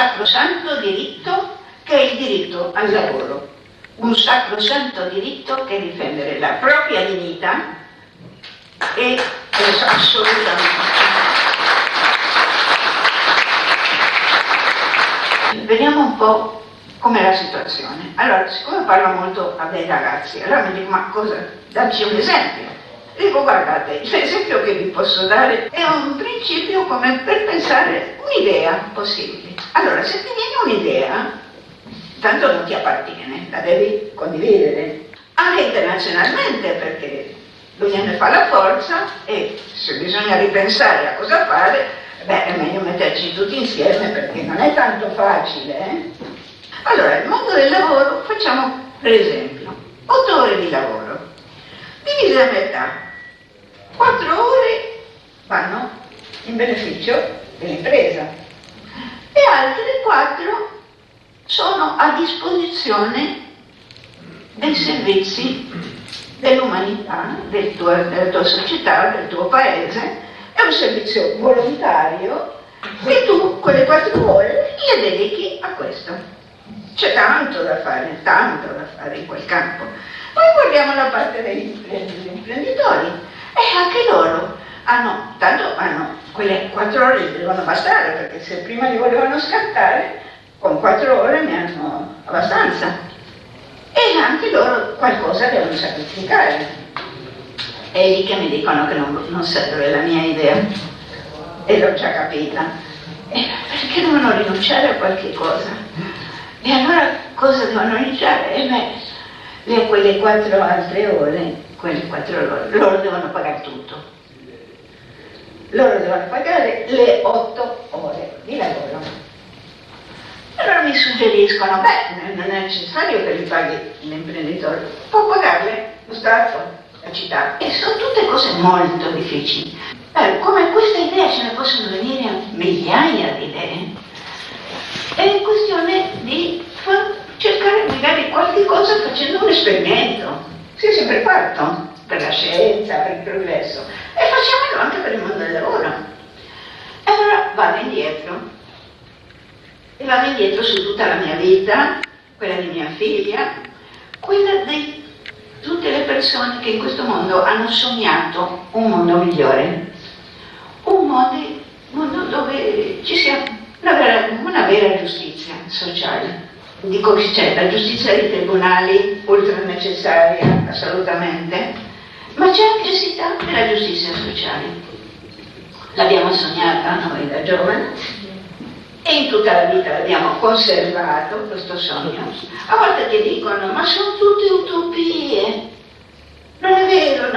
sacrosanto diritto che è il diritto al lavoro, un sacrosanto diritto che è difendere la propria dignità e assolutamente. Vediamo un po' com'è la situazione. Allora, siccome parlo molto a dei ragazzi, allora mi dico, ma cosa? Dacci un esempio. Dico, guardate, l'esempio che vi posso dare è un principio come per pensare un'idea possibile. Allora, se ti viene un'idea, tanto non ti appartiene, la devi condividere. Anche internazionalmente, perché l'unione fa la forza e se bisogna ripensare a cosa fare, beh, è meglio metterci tutti insieme perché non è tanto facile. Allora, il mondo del lavoro, facciamo per esempio 8 ore di lavoro, divise a metà. 4 ore vanno in beneficio dell'impresa e altre 4 sono a disposizione dei servizi dell'umanità, della tua società, del tuo paese. È un servizio volontario e tu quelle 4 ore le dedichi a questo. C'è tanto da fare in quel campo. Poi guardiamo la parte degli imprenditori e anche loro hanno quelle 4 ore gli devono bastare, perché se prima li volevano scattare, con 4 ore ne hanno abbastanza. E anche loro qualcosa devono sacrificare. È lì che mi dicono che non serve la mia idea, e l'ho già capita. Perché devono rinunciare a qualche cosa? E allora cosa devono rinunciare? Quelle 4 altre ore, quelle 4 ore, loro devono pagare tutto. Loro devono pagare le 8 ore di lavoro. Allora mi suggeriscono, non è necessario che li paghi l'imprenditore, può pagarle lo Stato, la città. E sono tutte cose molto difficili. Come questa idea ce ne possono venire migliaia di idee. È questione di cercare magari qualche cosa facendo un esperimento. Si è sempre fatto per la scienza, per il progresso, e facciamolo anche per il mondo del lavoro. E allora vado indietro su tutta la mia vita, quella di mia figlia, quella di tutte le persone che in questo mondo hanno sognato un mondo migliore, un mondo dove ci sia una vera giustizia sociale. Dico che c'è la giustizia dei tribunali, ultra necessaria, assolutamente, ma c'è anche necessità della giustizia sociale. L'abbiamo sognata noi da giovani e in tutta la vita l'abbiamo conservato questo sogno. A volte ti dicono, ma sono tutte utopie, non è vero,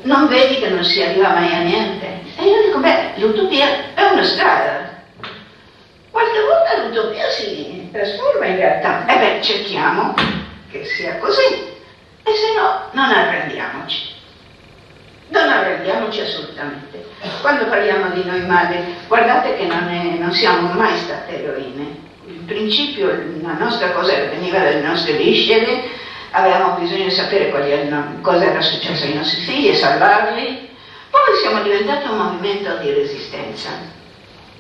non vedi che non si arriva mai a niente. E io dico, l'utopia è una strada. Qualche volta l'utopia si trasforma in realtà. Cerchiamo che sia così, e se no non arrendiamoci. Non arrendiamoci assolutamente. Quando parliamo di noi madri, guardate che non siamo mai state eroine. Il principio, la nostra cosa veniva dalle nostre viscere, avevamo bisogno di sapere cosa era successo ai nostri figli e salvarli. Poi siamo diventati un movimento di resistenza.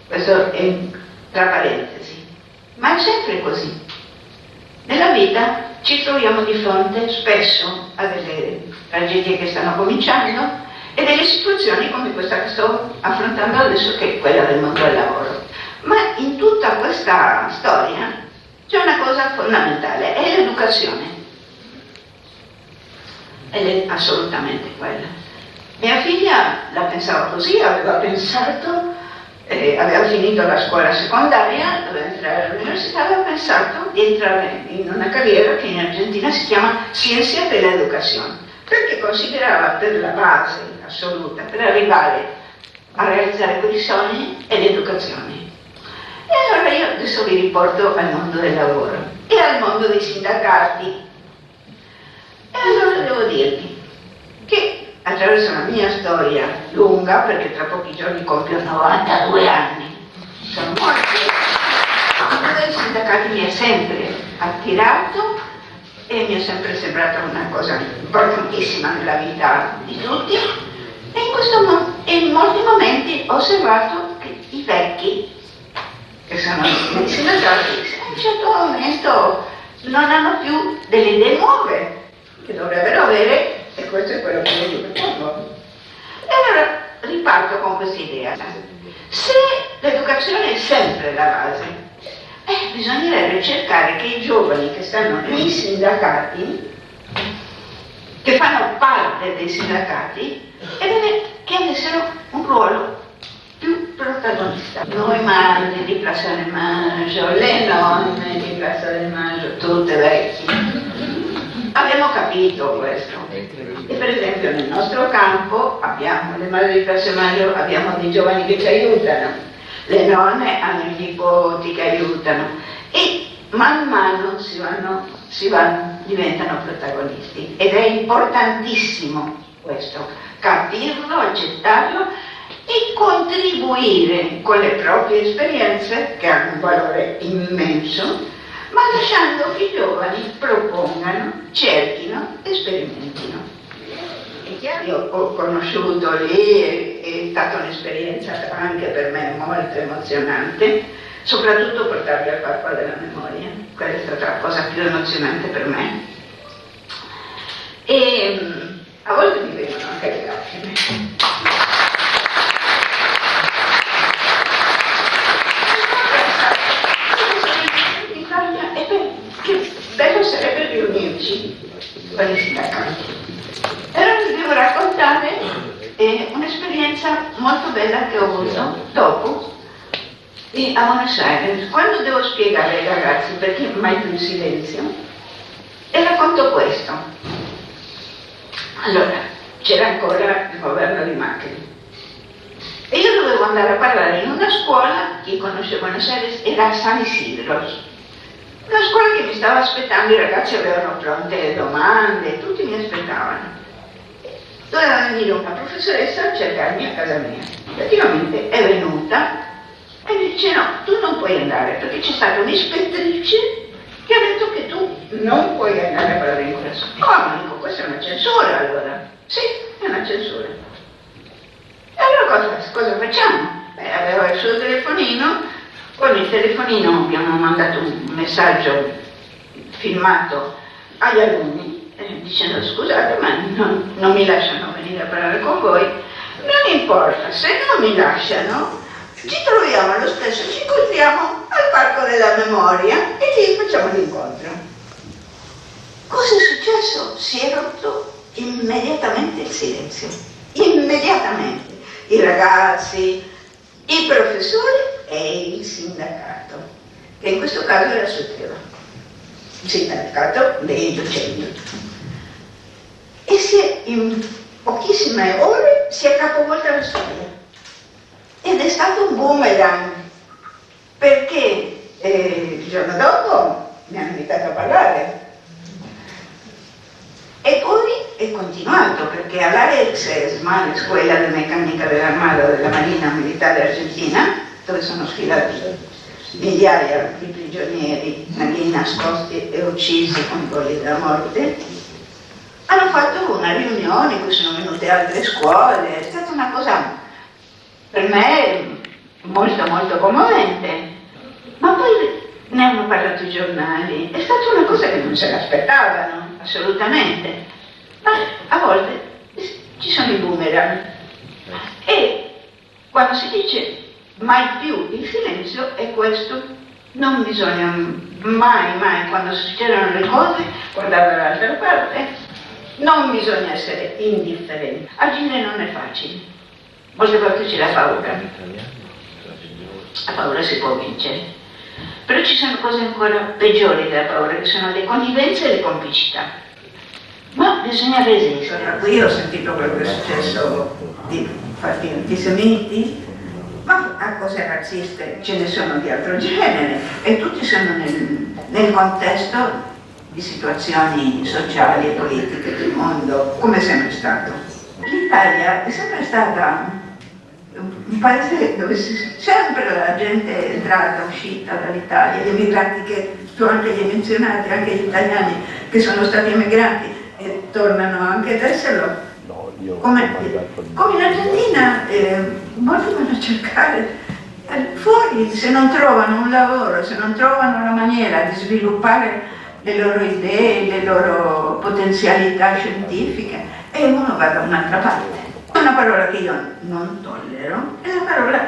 Questo è tra parentesi. Ma è sempre così. Nella vita ci troviamo di fronte spesso a delle tragedie che stanno cominciando e delle situazioni come questa che sto affrontando adesso, che è quella del mondo del lavoro. Ma in tutta questa storia c'è una cosa fondamentale, è l'educazione. Ed è assolutamente quella. Mia figlia la pensava così, aveva finito la scuola secondaria, doveva entrare all'università, aveva pensato di entrare in una carriera che in Argentina si chiama Ciencia de la Educación, perché considerava per la base assoluta, per arrivare a realizzare quei sogni, è l'educazione. E allora io adesso vi riporto al mondo del lavoro e al mondo dei sindacati. E allora devo dirvi che attraverso la mia storia lunga, perché tra pochi giorni compio 92 anni, sono morti, il mondo dei sindacati mi è sempre attirato e mi è sempre sembrata una cosa importantissima nella vita di tutti, e in molti momenti ho osservato che i vecchi, che sono nei sindacati, a un certo momento non hanno più delle idee nuove che dovrebbero avere, e questo è quello che io propongo. E allora riparto con questa idea. Se l'educazione è sempre la base, bisognerebbe cercare che i giovani che stanno nei sindacati, che fanno parte dei sindacati, che avessero un ruolo più protagonista. Noi madri di Plaza de Maggio, le nonne di Plaza de Maggio, tutte vecchie, abbiamo capito questo. E per esempio nel nostro campo abbiamo le madri di Plaza de Maggio, abbiamo dei giovani che ci aiutano, le nonne hanno i nipoti che aiutano e man mano diventano protagonisti. Ed è importantissimo questo, capirlo, accettarlo e contribuire con le proprie esperienze, che hanno un valore immenso, ma lasciando che i giovani propongano, cerchino e sperimentino. È chiaro, io ho conosciuto lì, è stata un'esperienza anche per me molto emozionante, soprattutto portarli al Parco della Memoria, quella è stata la cosa più emozionante per me. E a volte mi vengono anche le lacrime. Che bello sarebbe riunirci con i sindacati. Allora vi devo raccontare un'esperienza molto bella che ho avuto dopo a Buenos Aires, quando devo spiegare ai ragazzi perché mai più in silenzio, e racconto questo. Allora, c'era ancora il governo di Macri e io dovevo andare a parlare in una scuola, chi conosce Buenos Aires, era a San Isidro. Una scuola che mi stava aspettando, i ragazzi avevano pronte le domande, tutti mi aspettavano. Doveva venire una professoressa a cercarmi a casa mia. Praticamente è venuta e mi dice: no, tu non puoi andare, perché c'è stata un'ispettrice che ha detto che tu non puoi andare a parlare in quella scuola. Come? Dico, questa è una censura allora. Sì, è una censura. E allora cosa facciamo? Aveva il suo telefonino. Con il telefonino abbiamo mandato un messaggio filmato agli alunni dicendo: scusate, ma non mi lasciano venire a parlare con voi. Non importa, se non mi lasciano ci troviamo lo stesso, ci incontriamo al Parco della Memoria e lì facciamo l'incontro. Cosa è successo? Si è rotto immediatamente il silenzio, immediatamente. I ragazzi, i professori e il sindacato, che in questo caso era Suteva, il sindacato dei docenti. E in pochissime ore si è capovolta la storia. Ed è stato un boomerang, perché il giorno dopo mi hanno invitato a parlare. E poi è continuato, perché all'AEX ESMA, la Scuola de Meccanica dell'Armata della Marina Militare Argentina, dove sono sfilati migliaia di prigionieri lì nascosti e uccisi con i colli della morte, hanno fatto una riunione in cui sono venute altre scuole. È stata una cosa per me molto molto commovente, ma poi ne hanno parlato i giornali, è stata una cosa che non se l'aspettavano assolutamente, ma a volte ci sono i boomerang e quando si dice mai più il silenzio è questo: non bisogna mai quando succedono le cose guardare dall'altra parte, non bisogna essere indifferenti. Agire non è facile, molte volte c'è la paura si può vincere, però ci sono cose ancora peggiori della paura, che sono le connivenze e le complicità, ma bisogna resistere. Qui ho sentito quello che è successo di fatti antisemiti, ma a cose razziste ce ne sono di altro genere e tutti sono nel contesto di situazioni sociali e politiche del mondo, come è sempre stato. L'Italia è sempre stata un paese dove sempre la gente è entrata, uscita dall'Italia, gli emigranti che tu anche li hai menzionati, anche gli italiani che sono stati emigrati e tornano anche ad esserlo. Come in Argentina molti vanno a cercare Fuori, se non trovano un lavoro, se non trovano la maniera di sviluppare le loro idee, le loro potenzialità scientifiche, e uno va da un'altra parte. Una parola che io non tollero è la parola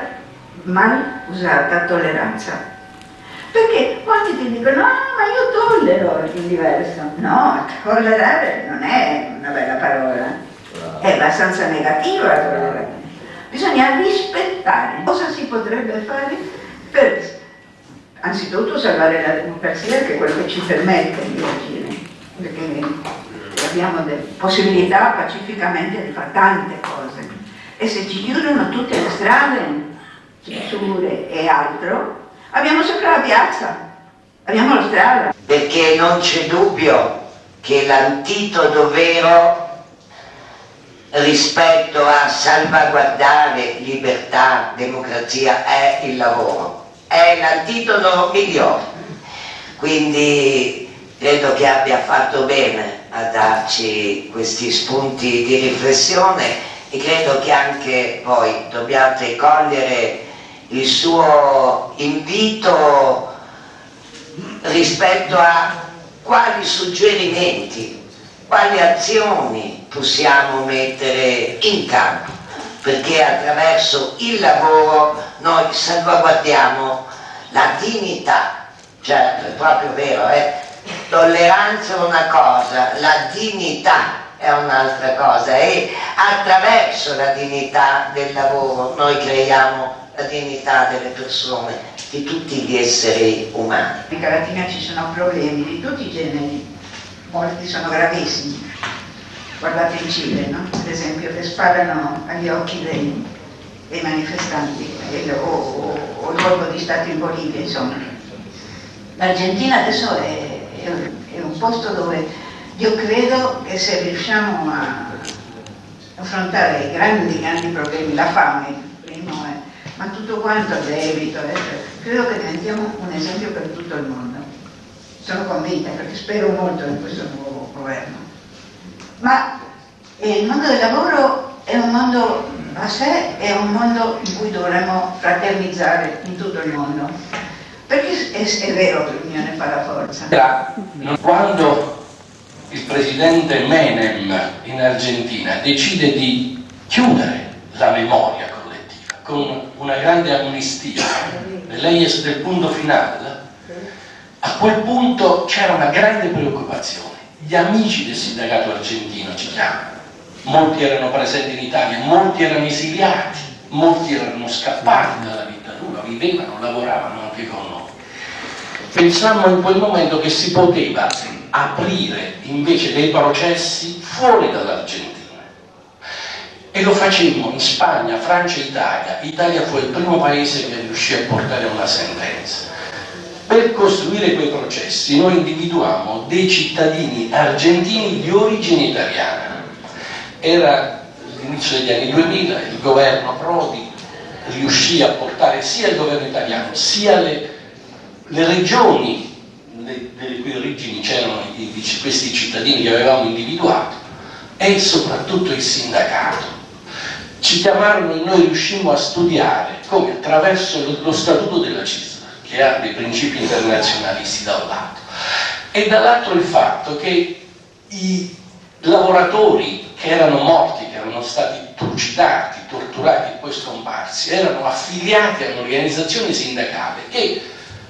mal usata, tolleranza. Perché molti ti dicono, ma io tollero il diverso. No, tollerare non è una bella parola, è abbastanza negativa la tolleranza. Bisogna rispettare. Cosa si potrebbe fare per, anzitutto, salvare la democrazia, che è quello che ci permette di agire, perché abbiamo possibilità pacificamente di fare tante cose. E se ci chiudono tutte le strade, censure e altro, abbiamo sempre la piazza, abbiamo la strada. Perché non c'è dubbio che l'antidoto vero rispetto a salvaguardare libertà, democrazia è il lavoro, è l'antidoto migliore. Quindi credo che abbia fatto bene a darci questi spunti di riflessione e credo che anche voi dobbiate cogliere il suo invito rispetto a quali suggerimenti, quali azioni possiamo mettere in campo, perché attraverso il lavoro noi salvaguardiamo la dignità, cioè è proprio vero, tolleranza è una cosa, la dignità è un'altra cosa e attraverso la dignità del lavoro noi creiamo la dignità delle persone, di tutti gli esseri umani. In America Latina ci sono problemi di tutti i generi, molti sono gravissimi. Guardate in Cile, no? Per esempio, che sparano agli occhi dei manifestanti, o il colpo di Stato in Bolivia, insomma. L'Argentina adesso è un posto dove io credo che se riusciamo a affrontare i grandi problemi, la fame, il primo è, ma tutto quanto, il debito, credo che diventiamo un esempio per tutto il mondo. Sono convinta, perché spero molto in questo nuovo governo. Ma il mondo del lavoro è un mondo a sé, è un mondo in cui dovremmo fraternizzare in tutto il mondo. Perché è vero che l'unione fa la forza. Quando il presidente Menem in Argentina decide di chiudere la memoria collettiva con una grande amnistia, e lei è del punto finale, a quel punto c'era una grande preoccupazione. Gli amici del sindacato argentino ci chiamano, molti erano presenti in Italia, molti erano esiliati, molti erano scappati dalla dittatura, vivevano, lavoravano anche con noi. Pensammo in quel momento che si poteva aprire invece dei processi fuori dall'Argentina e lo facemmo in Spagna, Francia e Italia. Italia fu il primo paese che riuscì a portare una sentenza. Per costruire quei processi noi individuammo dei cittadini argentini di origine italiana. Era l'inizio degli anni 2000, il governo Prodi riuscì a portare sia il governo italiano sia le regioni delle cui origini c'erano questi cittadini che avevamo individuato e soprattutto il sindacato. Ci chiamarono e noi riuscimmo a studiare come attraverso lo statuto della CISL, che ha dei principi internazionalisti da un lato, e dall'altro il fatto che i lavoratori che erano morti, che erano stati trucidati, torturati e poi scomparsi, erano affiliati a un'organizzazione sindacale che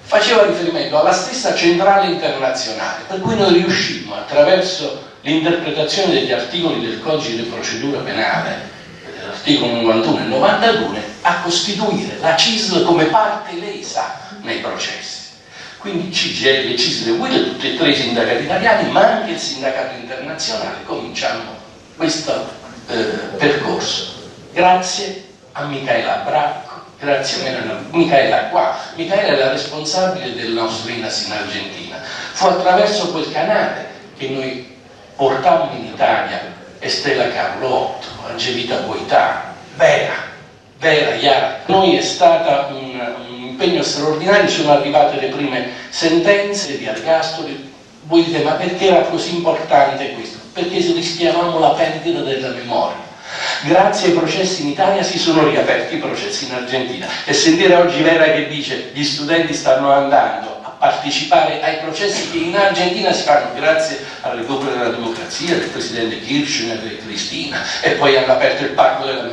faceva riferimento alla stessa centrale internazionale, per cui noi riuscimmo attraverso l'interpretazione degli articoli del codice di procedura penale, dell'articolo 91 e 92, a costituire la CISL come parte lesa nei processi. Quindi CGIL, CISL e UIL, tutti e tre i sindacati italiani, ma anche il sindacato internazionale, cominciamo questo percorso. Grazie a Micaela Bracco, grazie a Micaela qua. Micaela è la responsabile del nostro INAS in Argentina. Fu attraverso quel canale che noi portammo in Italia Estela Carlotto, Angelita Boità, Vera Iara. Noi è stata un impegno straordinario, sono arrivate le prime sentenze di ergastoli. Voi dite, ma perché era così importante questo? Perché rischiavamo la perdita della memoria. Grazie ai processi in Italia si sono riaperti i processi in Argentina. E sentire oggi Vera che dice gli studenti stanno andando a partecipare ai processi che in Argentina si fanno grazie al recupero della democrazia del presidente Kirchner e Cristina, e poi hanno aperto il Parco della